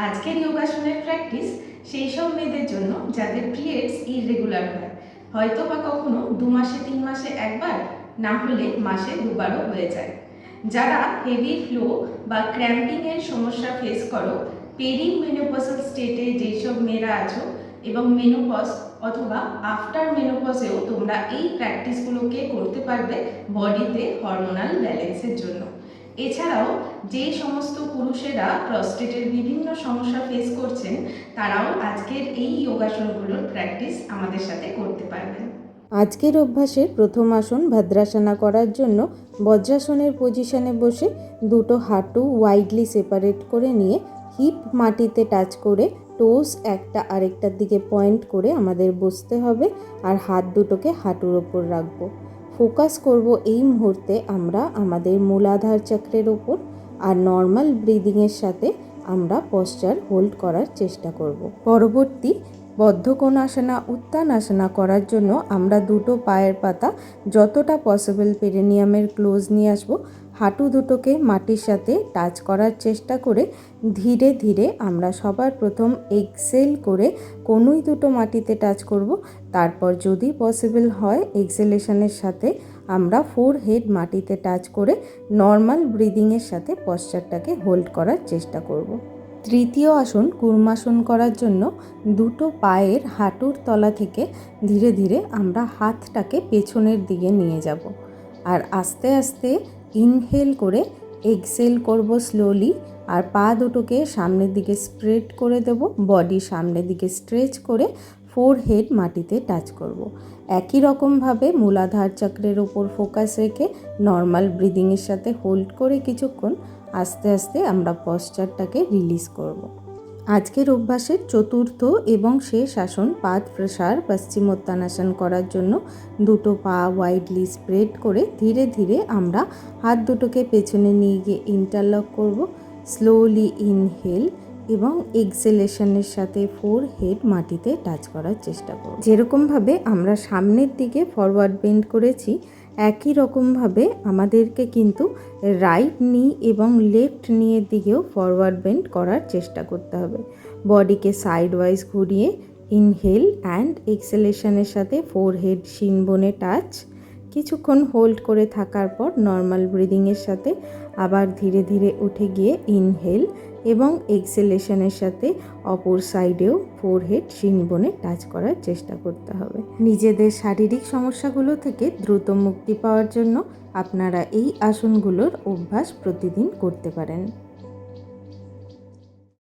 আজকের যোগাসনের প্র্যাকটিস সেই সব মেয়েদের জন্য যাদের পিরিয়ডস ইররেগুলার হয়, হয়তো বা কখনো 2 মাসে 3 মাসে একবার, না হলে মাসে দুবারও হয়ে যায়। যারা হেভি ফ্লো বা ক্র্যাম্পিং এর সমস্যা ফেস করো, পেরি মেনোপজাল স্টেটে যেসব মেয়েরা আছো এবং মেনোপজ অথবা আফটার মেনোপজেও তোমরা এই প্র্যাকটিসগুলোকে করতে পারবে বডিতে হরমোনাল ব্যালেন্সের জন্য। এছাড়াও যে সমস্ত পুরুষেরা প্রস্টেটের বিভিন্ন সমস্যা ফেস করছেন, তারাও আজকের এই যোগাসনগুলোর প্র্যাকটিস আমাদের সাথে করতে পারবেন। আজকের অভ্যাসের প্রথম আসন ভদ্রাসনা করার জন্য বজ্রাসনের পজিশনে বসে দুটো হাঁটু ওয়াইডলি সেপারেট করে নিয়ে হিপ মাটিতে টাচ করে টোস একটা আরেকটার দিকে পয়েন্ট করে আমাদের বসতে হবে আর হাত দুটোকে হাঁটুর ওপর রাখবো। ফোকাস করব এই মুহূর্তে আমরা আমাদের মূলাধার চক্রের ওপর, আর নর্মাল ব্রিদিংয়ের সাথে আমরা পশ্চার হোল্ড করার চেষ্টা করব। পরবর্তী বদ্ধকোণাসনা উত্তানাসনা করার জন্য আমরা দুটো পায়ের পাতা যতটা পসিবল পেরিনিয়ামের ক্লোজ নিয়ে আসবো। হাঁটু দুটোকে মাটির সাথে টাচ করার চেষ্টা করে ধীরে ধীরে আমরা সবার প্রথম এক্সেল করে কনুই দুটো মাটিতে টাচ করব। তারপর যদি পসিবল হয় এক্সেলেশনের সাথে আমরা ফোরহেড মাটিতে টাচ করে নর্মাল ব্রিদিংয়ের সাথে পশ্চারটাকে হোল্ড করার চেষ্টা করব। তৃতীয় আসন কুর্মাসন করার জন্য দুটো পায়ের হাঁটুর তলা থেকে ধীরে ধীরে আমরা হাতটাকে পেছনের দিকে নিয়ে যাব, আর আস্তে আস্তে ইনহেল করে এক্সেল করব স্লোলি, আর পা দুটোকে সামনের দিকে স্প্রেড করে দেব, বডি সামনের দিকে স্ট্রেচ করে ফোরহেড মাটিতে টাচ করব। একই রকমভাবে মূলাধার চক্রের ওপর ফোকাস রেখে নর্মাল ব্রিদিংয়ের সাথে হোল্ড করে কিছুক্ষণ আস্তে আস্তে আমরা পশ্চারটাকে রিলিজ করব। আজকের অভ্যাসের চতুর্থ এবং শেষ আসন পাদ প্রসার পশ্চিমোত্তানাসন করার জন্য দুটো পা ওয়াইডলি স্প্রেড করে ধীরে ধীরে আমরা হাত দুটোকে পেছনে নিয়ে গিয়ে ইন্টারলক করব। স্লোলি ইনহেল এবং এক্সেলেশনের সাথে ফোরহেড মাটিতে টাচ করার চেষ্টা করব। যেরকমভাবে আমরা সামনের দিকে ফরওয়ার্ড বেন্ড করেছি, একই রকমভাবে আমাদেরকে কিন্তু রাইট নি এবং লেফট নিয়ের দিকেও ফরওয়ার্ড বেন্ড করার চেষ্টা করতে হবে। বডিকে সাইড ওয়াইজ ঘুরিয়ে ইনহেল অ্যান্ড এক্সেলেশনের সাথে ফোরহেড শিনবোনে টাচ, কিছুক্ষণ হোল্ড করে থাকার পর নর্মাল ব্রিদিংয়ের সাথে আবার ধীরে ধীরে উঠে গিয়ে ইনহেল এবং এক্সেলেশনের সাথে অপর সাইডেও ফোরহেড শিনবোনে টাচ করার চেষ্টা করতে হবে। নিজেদের শারীরিক সমস্যাগুলো থেকে দ্রুত মুক্তি পাওয়ার জন্য আপনারা এই আসনগুলোর অভ্যাস প্রতিদিন করতে পারেন।